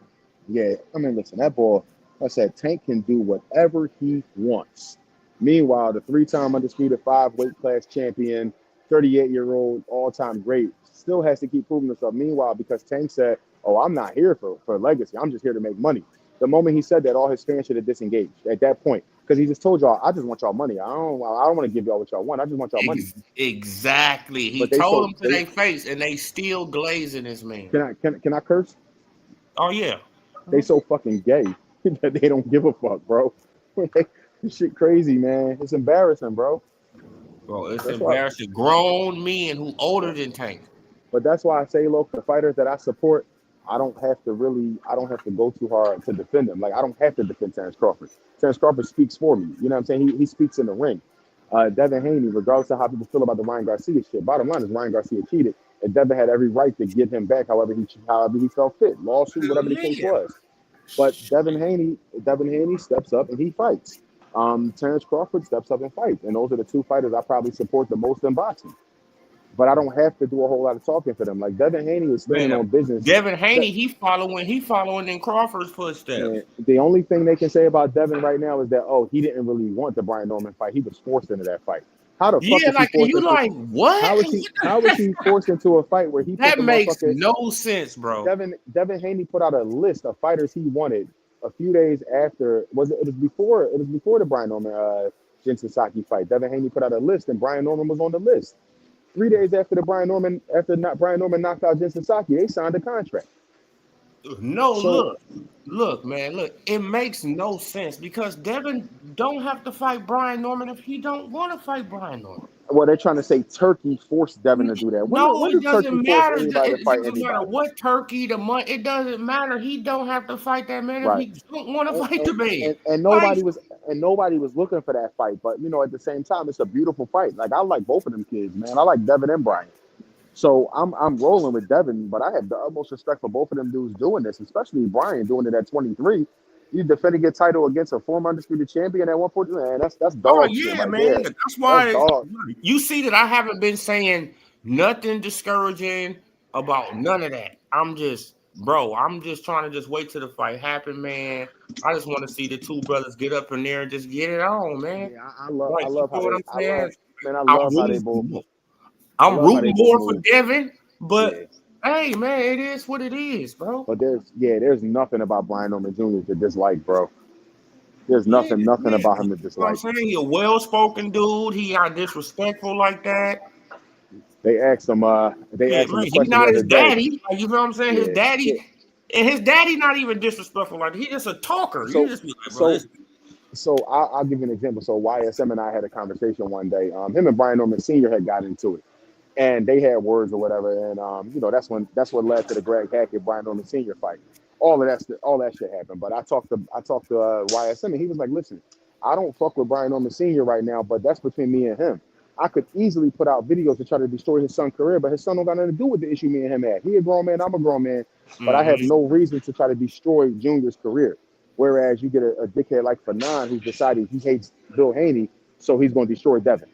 yeah. I mean, listen, that boy. I said Tank can do whatever he wants. Meanwhile, the three-time undisputed five-weight class champion, 38-year-old all-time great, still has to keep proving himself. Meanwhile, because Tank said, "Oh, I'm not here for legacy. I'm just here to make money." The moment he said that, all his fans should have disengaged at that point because he just told y'all, "I just want y'all money. I don't want to give y'all what y'all want. I just want y'all money." Exactly. He But they told so them to they their face, and they still glazing this man. can I curse? Oh yeah. They so fucking gay that they don't give a fuck, bro. This shit crazy, man. It's embarrassing, bro. Bro, it's That's why. embarrassing. Grown men who older than Tank. But that's why I say, look, the fighters that I support, I don't have to go too hard to defend them. Like, I don't have to defend Terrence Crawford. Terrence Crawford speaks for me. You know what I'm saying? He speaks in the ring. Devin Haney, regardless of how people feel about the Ryan Garcia shit, bottom line is Ryan Garcia cheated, and Devin had every right to get him back however he felt fit, lawsuit, Hell whatever the case yeah. was. But Devin Haney steps up and he fights. Terrence Crawford steps up and fights, and those are the two fighters I probably support the most in boxing. But I don't have to do a whole lot of talking for them. Like Devin Haney is standing Man, on business. Devin Haney, he following in Crawford's footsteps. And the only thing they can say about Devin right now is that, oh, he didn't really want the Brian Norman fight. He was forced into that fight. How the fuck Yeah, is he like forced you into? like what? How is he forced into a fight where he put That the makes motherfucker? no sense, bro. Devin Haney put out a list of fighters he wanted a few days after. It was before the Brian Norman Jensen Saki fight. Devin Haney put out a list and Brian Norman was on the list. 3 days after Brian Norman knocked out Jensen Saki, they signed a contract. No, So look, man, look. It makes no sense because Devin don't have to fight Brian Norman if he don't want to fight Brian Norman. well, they're trying to say Turkey forced Devin to do that. No, When it did Turkey doesn't force matter. anybody to It fight doesn't matter anybody? what Turkey, the money. It doesn't matter. He don't have to fight that man if Right. he don't want to And, fight and, the man. and Like, nobody was looking for that fight. But at the same time, it's a beautiful fight. Like I like both of them kids, man. I like Devin and Brian. So I'm rolling with Devin, but I have the utmost respect for both of them dudes doing this, especially Brian doing it at 23. You defending your title against a former undisputed champion at 140, man. That's oh dog shit yeah, right man. there. That's That's why dog. you see that I haven't been saying nothing discouraging about none of that. I'm just trying to just wait till the fight happen, man. I just want to see the two brothers get up in there and just get it on, man. Yeah, I Like, you love how know what they I'm saying? I'm love how they rooting, both I I'm love how rooting they both more for move. Devin, Yeah. but hey, man, it is what it is, bro. But there's nothing about Brian Norman Jr. to dislike, bro. There's Yeah, nothing yeah. about him to You know what I'm dislike. saying? He a well-spoken dude. He not disrespectful like that. They Yeah, asked him man, a he question the not other his day. daddy. Like, you know what I'm saying? His Yeah, yeah. daddy, and his daddy not even disrespectful. Like, he just a talker. You So just be like, bro, so listen. so I'll give you an example. So YSM and I had a conversation one day. Him and Brian Norman Sr. had got into it, and they had words or whatever. And that's what led to the Greg Hackett Brian Norman Sr. fight. All that shit happened. But I talked to YSM, and he was like, "Listen, I don't fuck with Brian Norman Sr. right now, but that's between me and him. I could easily put out videos to try to destroy his son's career, but his son don't got nothing to do with the issue me and him had. He a grown man, I'm a grown man, but I have Mm-hmm. no reason to try to destroy Junior's career. Whereas you get a dickhead like Fanon who's decided he hates Bill Haney, so he's going to destroy Devin.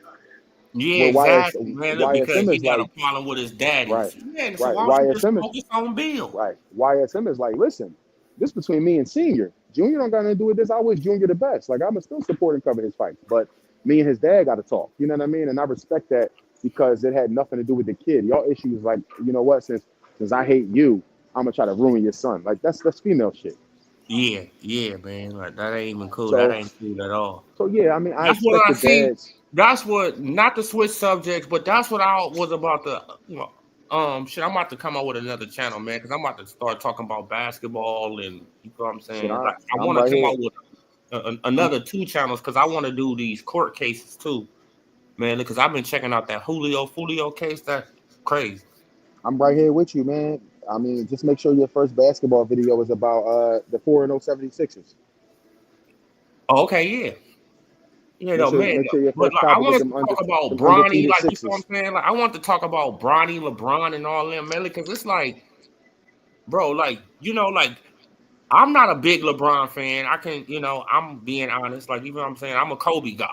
Yeah, Where exactly, man. Look, because YSM he is got a like, problem with his right, daddies. Man, so right. why don't you just focus on Bill? YSM is like, listen, this between me and Senior. Junior don't got nothing to do with this. I wish Junior the best. Like I'm still support and cover his fights, but me and his dad got to talk. You know what I mean? And I respect that because it had nothing to do with the kid. Y'all issues like, you know what? Since I hate you, I'm gonna try to ruin your son. Like that's female shit. Yeah, yeah, man. Like that ain't even cool. That So ain't cool at all. so yeah, I mean, I That's what expect I the see. dads. That's what, not to switch subjects, but that's what I was about to. Shit. I'm about to come out with another channel, man, because I'm about to start talking about basketball, and you know what I'm Shit, saying. Like, I I'm want right to come here. out with I'm another two channels because I want to do these court cases too, man. Because I've been checking out that Julio case. That's crazy. I'm right here with you, man. I mean, just make sure your first basketball video is about the 4-0 76ers. Oh, okay, yeah. You Make know, sure man, make sure your but first like I topic is wanted to talk about them Bronny, undefeated like you know what Sixers. I'm saying. Like I want to talk about Bronny, LeBron, and all them, man, because it's like, bro, like like I'm not a big LeBron fan. I can, I'm being honest. Like, you know what I'm saying? I'm a Kobe guy.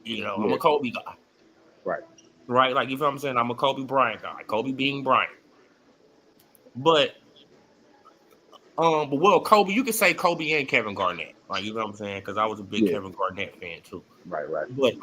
I'm Yeah, a Kobe guy, right. right? Like, you know what I'm saying? I'm a Kobe Bryant guy. Kobe being Bryant. But well, Kobe, you could say Kobe and Kevin Garnett. Like, you know what I'm saying? Because I was a big Yeah, Kevin Garnett fan too. right, right. But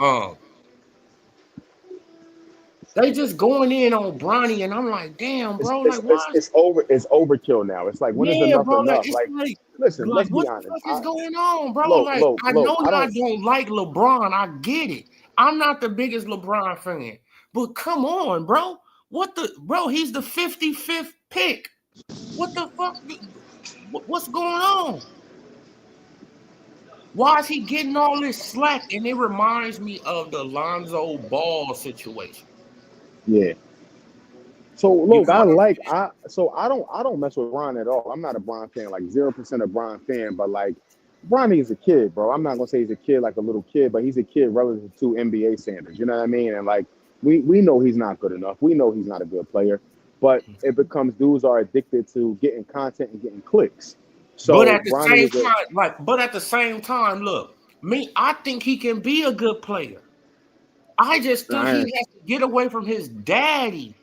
they just going in on Bronny, and I'm like, damn, It's bro, it's like, it's, why? it's over. It's overkill now. It's like, when is Yeah, enough bro, like enough? it's Like, listen, like let's be what the honest. fuck is going on, bro? Low, Like, low, I low. know I y'all don't. don't like LeBron. I get it. I'm not the biggest LeBron fan, but come on, bro. What the bro? He's the 55th pick. What the fuck? What's going on? Why is he getting all this slack? And it reminds me of the Lonzo Ball situation. Yeah. So You look, know what I'm saying? I don't mess with Bron at all. I'm not a Bron fan, like 0% a Bron fan, but like Bronny is a kid, bro. I'm not gonna say he's a kid like a little kid, but he's a kid relative to NBA standards. You know what I mean? And like we know he's not good enough. We know he's not a good player, but it becomes dudes are addicted to getting content and getting clicks. But So at the Bronny same is a time, look, me, I think he can be a good player. I just think he I, has to get away from his daddy.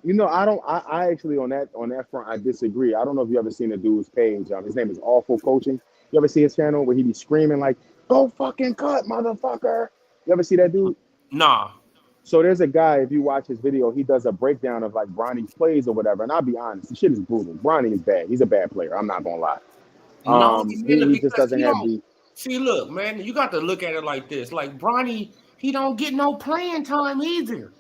you know, I don't. I actually on that front, I disagree. I don't know if you ever seen the dude's page. His name is Awful Coaching. You ever see his channel where he be screaming like, "Go fucking cut, motherfucker"? You ever see that dude? Nah, So there's a guy. If you watch his video, he does a breakdown of like Bronny's plays or whatever. And I'll be honest, the shit is brutal. Bronny is bad. He's a bad player. I'm not gonna lie. no, He just because doesn't he have don't the. see. Look, man, you got to look at it like this. Like Bronny, he don't get no playing time either.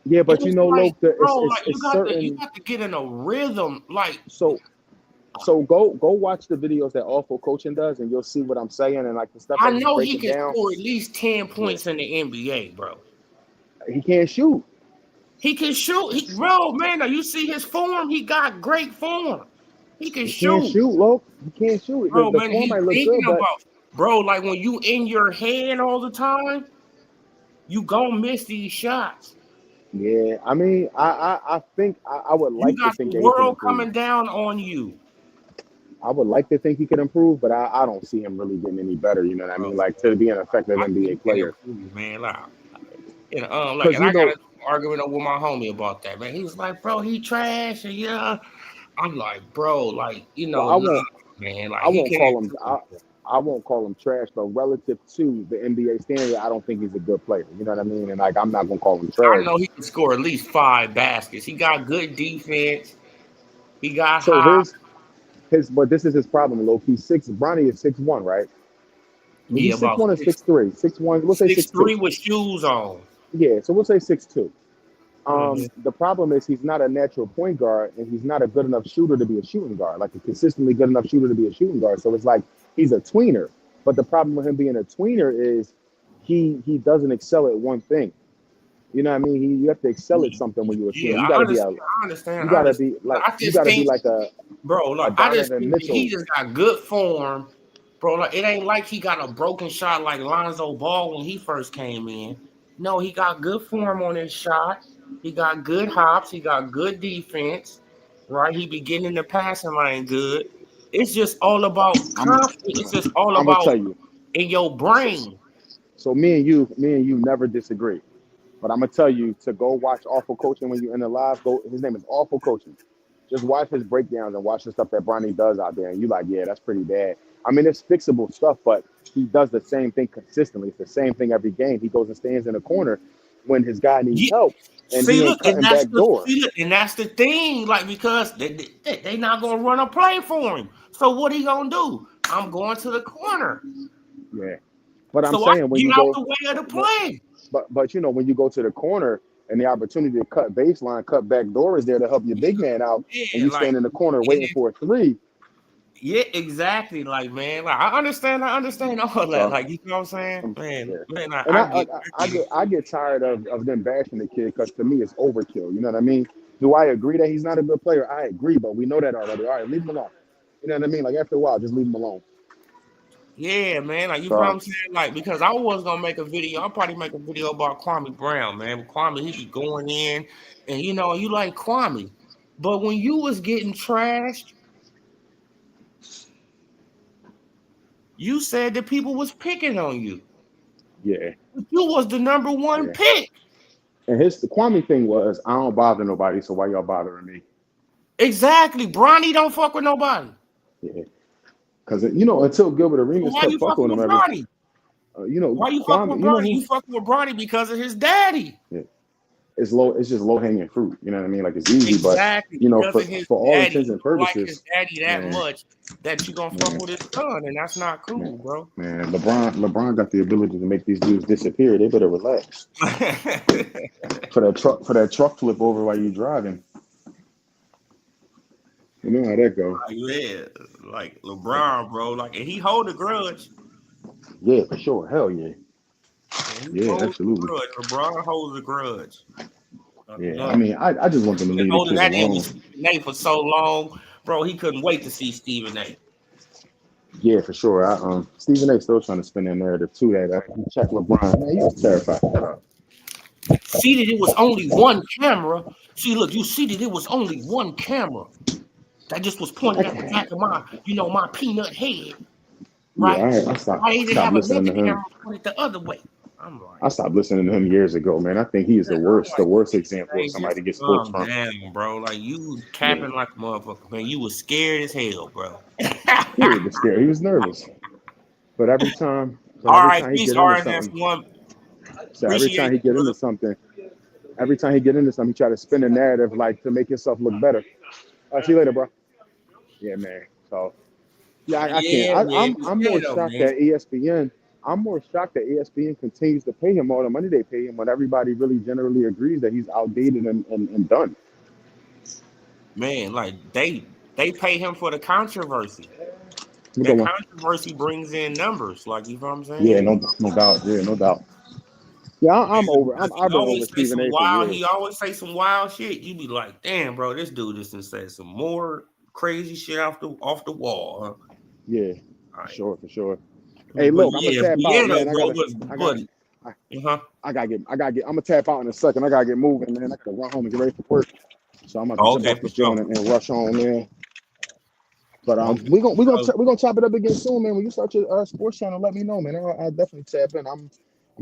Yeah, And but you it's know, like, look, bro, like it's you certain. got to get in a rhythm. Like So go watch the videos that Awful Coaching does, and you'll see what I'm saying and like the stuff I that he's know he breaking can down. score at least 10 Yeah, points in the NBA, bro. he can't shoot. He can shoot. Bro, man, now you see his form? He got great form. He can He can't shoot. shoot, low. He can't shoot. Bro, The man, form he's might look thinking good, but about, bro, like when you in your head all the time, you gonna miss these shots. yeah, I mean, I think I would You like to got think the that he can world improve. coming down on you. I would like to think he could improve, but I don't see him really getting any better. You know what I Bro, mean? Like to be an effective I NBA think he can player, improve, man. because And you I got know, an argument with my homie about that, man. He was like, bro, he trash, and yeah. I'm like, bro, like, well, nah, man, like I he won't can call him improve. I won't call him trash, but relative to the NBA standard, I don't think he's a good player. You know what I mean? And like I'm not gonna call him I trash. know he can score at least 5 baskets. He got good defense. He got So high. but this is his problem, low key. Bronny is 6'1", right? Is he Yeah, six about one or 6'3"? 6'1", we'll say 6'2". 6'3" with shoes on. Yeah, so we'll say 6'2". Mhm. The problem is he's not a natural point guard, and he's not a good enough shooter to be a shooting guard, like a consistently good enough shooter to be a shooting guard. So it's like he's a tweener. But the problem with him being a tweener is he doesn't excel at one thing. You know what I mean? You have to excel at something when you're a tweener. Yeah, You I got to be understand. a I understand. you I got to understand. be like I you just got to be think, like bro, a like I just Donovan think that he Mitchell. just got good form, bro. Like it ain't like he got a broken shot like Lonzo Ball when he first came in. No, he got good form on his shot. He got good hops. He got good defense. Right, he be getting in the passing lane good. It's just all about I'm confidence. It's just all I'm gonna about tell you. in your So, brain. so me and you never disagree. But I'm gonna tell you to go watch Awful Coaching when you're in the live. Go, his name is Awful Coaching. Just watch his breakdowns and watch the stuff that Bronny does out there, and you like, yeah, that's pretty bad. I mean, it's fixable stuff, but he does the same thing consistently. It's the same thing every game. He goes and stands in a corner when his guy needs Yeah, help, and see, he ain't look, and cutting back door. that's the thing. Like because they not gonna run a play for him. So what he gonna do? I'm going to the corner, Yeah, but I'm so I saying can when get you out go, the way of the but play. but you know when you go to the corner and the opportunity to cut baseline, cut back door is there to help your big man out, and Yeah, you like stand in the corner and waiting for a three. yeah, exactly. Like man, like I understand all that. So Like you know what I'm saying, yeah. man. And I get it. I get tired of them bashing the kid because to me it's overkill. You know what I mean? Do I agree that he's not a good player? I agree, but we know that already. All right, leave him alone. You know what I mean? Like after a while, just leave him alone. Yeah, man. Like you know what So I'm saying? Like because I was gonna make a video. I'll probably make a video about Kwame Brown, man. Kwame, he be going in, and you like Kwame, but when you was getting trashed, you said that people was picking on you. yeah, But you was the number one yeah. pick. And the Kwame thing was, I don't bother nobody, so why y'all bothering me? Exactly. Bronny don't fuck with nobody. Yeah. Because until Gilbert So Arenas why kept you fucking fucking with with him Bronny? Why you fucking with Kwame, you know Bronny? who? You fucking with Bronny because of his daddy. Yeah, it's just low hanging fruit. You know what I mean? Like it's easy, but Exactly, because of his for all daddy. intents You and don't like his purposes, daddy that man, much that you gonna fuck man, with his son, and that's not man, cool, bro. man. LeBron got the ability to make these dudes disappear. They better relax. For that truck flip over while you driving. You know how that go. Yeah, like LeBron, bro. Like, and he hold a grudge. Yeah, for sure. Hell yeah. And he Yeah, holds a absolutely. grudge. LeBron holds a grudge. Yeah, I Love. mean, I just want them to Been leave the holding kid that in with alone. Stephen A for so long, bro. He couldn't wait to see Stephen A. Yeah, for sure. Stephen A. still trying to spin that narrative too. That check LeBron. Man, you was terrified. Shut up. See that it was only one camera. See, look, you see that it was only one camera that just was pointed at the back of my peanut head, Yeah, right? I Why they didn't stopped have listening another to him. camera pointed the other way? I'm like, I stopped listening to him years ago, man. I think he is the worst example of hey, somebody just to get sports calm from. down, bro. Like, you Yeah, capping like a motherfucker, man. You was scared as hell, bro. yeah, he was scared. He was nervous. But All every right, time he peace, get into something, RNS1. so Appreciate you, brother. every time he get into something, he try to spin a narrative like to make himself look better. I'll see you later, bro. Yeah, man. So yeah, I can't. Yeah, man. But I'm yeah, more though, shocked man. that ESPN. I'm more shocked that ESPN continues to pay him all the money they pay him when everybody really generally agrees that he's outdated and done. Man, like they pay him for the controversy. Let me go That one. controversy brings in numbers, like, you know what I'm Yeah, saying? no doubt. Yeah, no doubt. Yeah, I'm over. Because I've been over Stephen A. for he years. always say some wild shit. You be like, damn, bro, this dude just done said some more crazy shit off the wall. Huh? Yeah, All for right. sure, for sure. Hey, But look, I'm gonna yeah, tap yeah, out, though, man. bro. I But gotta, I, uh-huh. I gotta get. I'm gonna tap out in a second. I gotta get moving, man. I gotta run home and get ready for work. So I'm about to Oh, jump okay, off for this joint sure. and rush home, man. But Okay. we gonna chop it up again soon, man. When you start your sports channel, let me know, man. I'll definitely tap in. I'm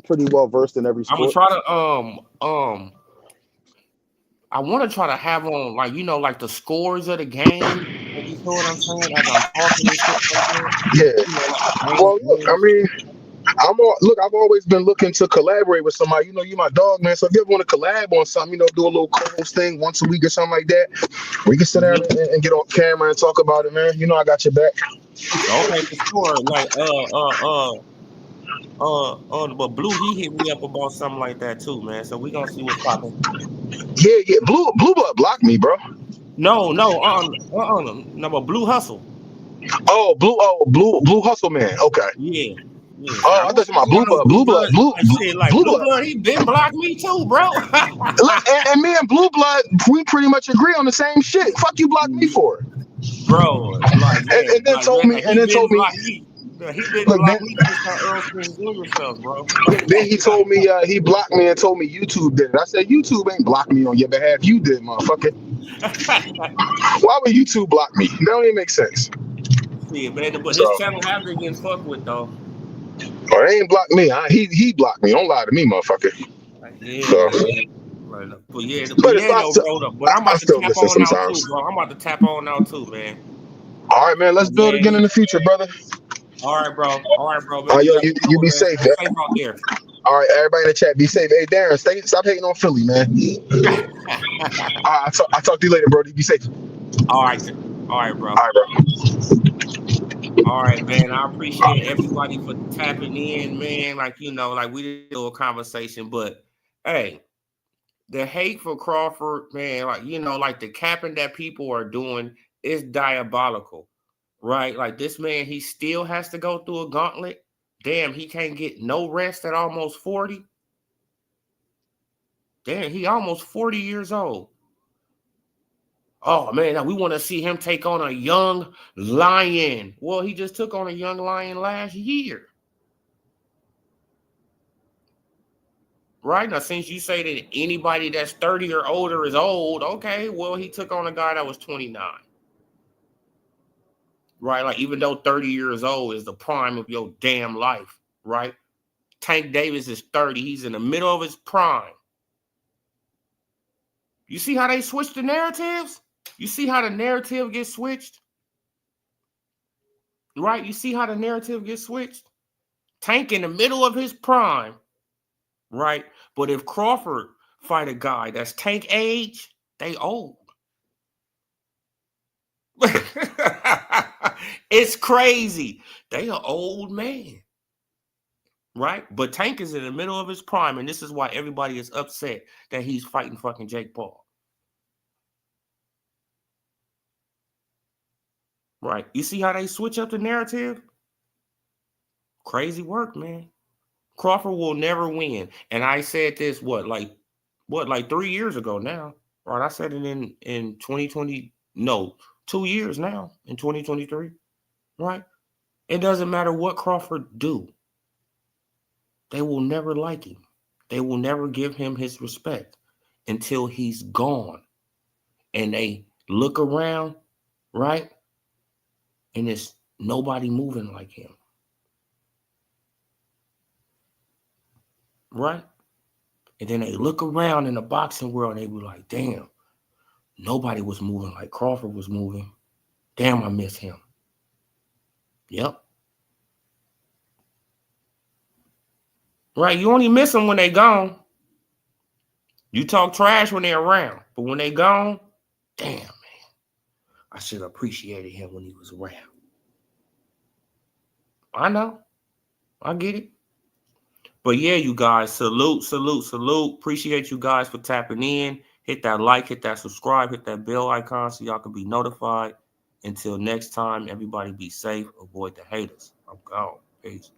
pretty well versed in every I'm gonna sport. try to I want to try to have on, like, like the scores of the game. Like, you know what I'm saying? As I'm talking and shit like that. Yeah. Like the game Well, look, plan I and mean, shit. I've always been looking to collaborate with somebody. You my dog, man. So if you ever want to collab on something, do a little co-host thing once a week or something like that, we can sit down Mhm. and get on camera and talk about it, man. I got your back. Okay, for sure. Like but Blue, he hit me up about something like that too, man. So we gonna see what's popping. Yeah, yeah. Blue Blood blocked me, bro. No, but Blue Hustle. Blue Hustle Man. Okay. Yeah, yeah. So I Oh, I don't thought you think about we got no Blue Blood. Like, shit, like Blue Blue Blood. Blood, he been blocked me too, bro. Look, and me and Blue Blood, we pretty much agree on the same shit. Fuck you, blocked me for it. Bro, like, yeah, And then like, told yeah, me, and then told me, he been look, then blocked me since that Earl Spence Jr. stuff, bro. then he told me he blocked me and told me YouTube did it. I said YouTube ain't blocked me on your behalf. You did, motherfucker. Why would YouTube block me? That don't even make sense. See, man, but So, his channel have been getting fucked with though. or they ain't blocked me. He blocked me. Don't lie to me, motherfucker. Like, yeah, So, man. Like, but it's though, bro. But I'm I about to still tap listen on now too, sometimes. bro. I'm about to tap on now too, man. All right, man. Let's build again Man. in the future, brother. All right, bro. All Man. right, You yo, have a good you one, be man. safe. Stay safe out there. All right, everybody in the chat, be safe. Hey, Darren, stop hating on Philly, man. I talk to you later, bro. Be safe. All right. All right, bro. All right, bro. All right, man. I appreciate everybody for tapping in, man. Like, like we did a conversation, but hey, the hate for Crawford, man, like, like the capping that people are doing is diabolical, right? Like, this man, he still has to go through a gauntlet. Damn, he can't get no rest at almost 40. Damn, he almost 40 years old. Oh, man, we want to see him take on a young lion. Well, he just took on a young lion last year. Right? Now, since you say that anybody that's 30 or older is old, okay, well, he took on a guy that was 29. Right? Like, even though 30 years old is the prime of your damn life, right? Tank Davis is 30. He's in the middle of his prime. You see how they switch the narratives? You see how the narrative gets switched? Right? You see how the narrative gets switched? Tank in the middle of his prime, right? But if Crawford fight a guy that's Tank age, they old. It's crazy. They an old man, right? But Tank is in the middle of his prime, and this is why everybody is upset that he's fighting fucking Jake Paul. Right? You see how they switch up the narrative? Crazy work, man. Crawford will never win. And I said this like 3 years ago now. Right? I said it in 2020. No, 2 years now in 2023. Right? It doesn't matter what Crawford do. They will never like him. They will never give him his respect until he's gone. And they look around, right? And it's nobody moving like him. Right? And then they look around in the boxing world and they be like, damn, nobody was moving like Crawford was moving. Damn, I miss him. Yep. Right, you only miss them when they gone. You talk trash when they're around. But when they gone, damn, man, I should have appreciated him when he was around. I know. I get it. But yeah, you guys, salute. Appreciate you guys for tapping in. Hit that like, hit that subscribe, hit that bell icon so y'all can be notified. Until next time, everybody be safe. Avoid the haters. I'm gone. Peace.